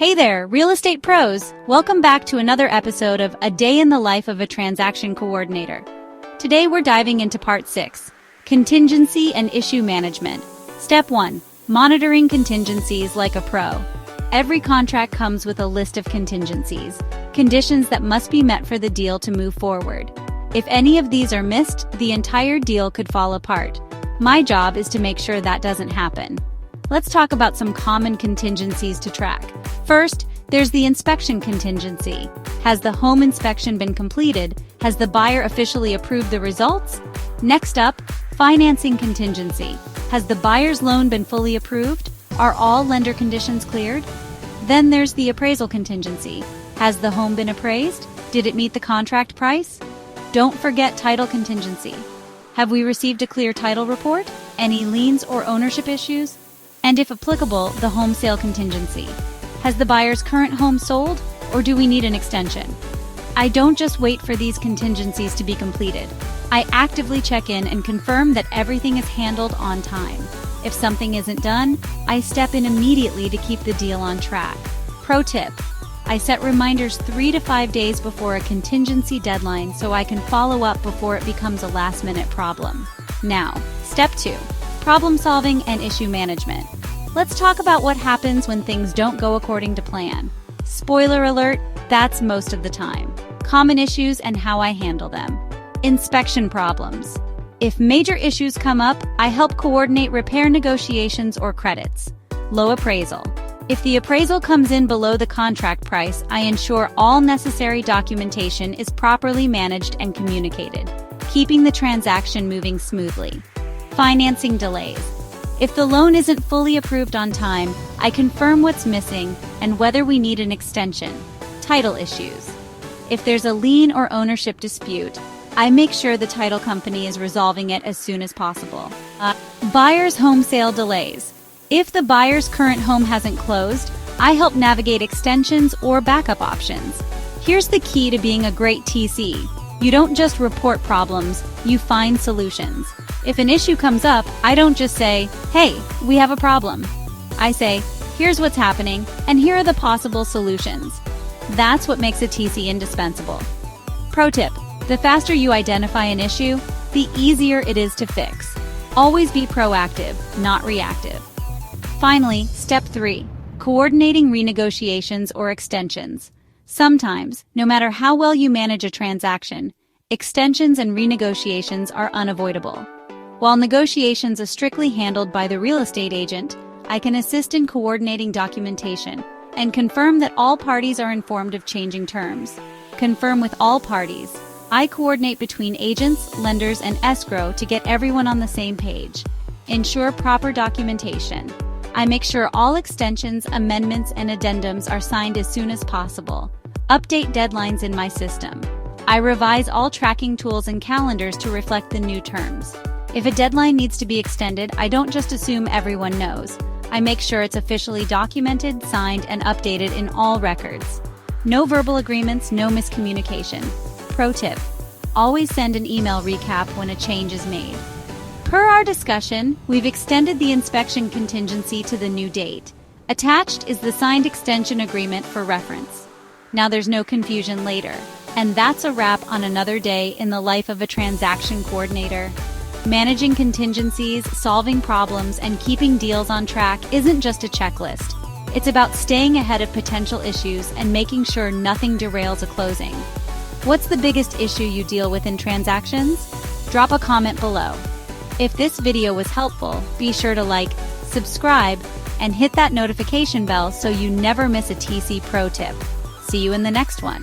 Hey there, real estate pros! Welcome back to another episode of A Day in the Life of a Transaction Coordinator. Today we're diving into Part 6, Contingency and Issue Management. Step 1. Monitoring contingencies like a pro. Every contract comes with a list of contingencies, conditions that must be met for the deal to move forward. If any of these are missed, the entire deal could fall apart. My job is to make sure that doesn't happen. Let's talk about some common contingencies to track. First, there's the inspection contingency. Has the home inspection been completed? Has the buyer officially approved the results? Next up, financing contingency. Has the buyer's loan been fully approved? Are all lender conditions cleared? Then there's the appraisal contingency. Has the home been appraised? Did it meet the contract price? Don't forget title contingency. Have we received a clear title report? Any liens or ownership issues? And if applicable, the home sale contingency. Has the buyer's current home sold, or do we need an extension? I don't just wait for these contingencies to be completed. I actively check in and confirm that everything is handled on time. If something isn't done, I step in immediately to keep the deal on track. Pro tip: I set reminders 3 to 5 days before a contingency deadline so I can follow up before it becomes a last-minute problem. Now, step 2. Problem solving and issue management. Let's talk about what happens when things don't go according to plan. Spoiler alert, that's most of the time. Common issues and how I handle them. Inspection problems. If major issues come up, I help coordinate repair negotiations or credits. Low appraisal. If the appraisal comes in below the contract price, I ensure all necessary documentation is properly managed and communicated, keeping the transaction moving smoothly. Financing delays. If the loan isn't fully approved on time, I confirm what's missing and whether we need an extension. Title issues. If there's a lien or ownership dispute, I make sure the title company is resolving it as soon as possible. Buyer's home sale delays. If the buyer's current home hasn't closed, I help navigate extensions or backup options. Here's the key to being a great TC. You don't just report problems, you find solutions. If an issue comes up, I don't just say, "Hey, we have a problem." I say, "Here's what's happening, and here are the possible solutions." That's what makes a TC indispensable. Pro tip: the faster you identify an issue, the easier it is to fix. Always be proactive, not reactive. Finally, step 3. Coordinating renegotiations or extensions. Sometimes, no matter how well you manage a transaction, extensions and renegotiations are unavoidable. While negotiations are strictly handled by the real estate agent, I can assist in coordinating documentation and confirm that all parties are informed of changing terms. Confirm with all parties. I coordinate between agents, lenders, and escrow to get everyone on the same page. Ensure proper documentation. I make sure all extensions, amendments, and addendums are signed as soon as possible. Update deadlines in my system. I revise all tracking tools and calendars to reflect the new terms. If a deadline needs to be extended, I don't just assume everyone knows. I make sure it's officially documented, signed, and updated in all records. No verbal agreements, no miscommunication. Pro tip: always send an email recap when a change is made. Per our discussion, we've extended the inspection contingency to the new date. Attached is the signed extension agreement for reference. Now there's no confusion later. And that's a wrap on another day in the life of a transaction coordinator. Managing contingencies, solving problems, and keeping deals on track isn't just a checklist. It's about staying ahead of potential issues and making sure nothing derails a closing. What's the biggest issue you deal with in transactions? Drop a comment below. If this video was helpful, be sure to like, subscribe, and hit that notification bell so you never miss a TC Pro tip. See you in the next one.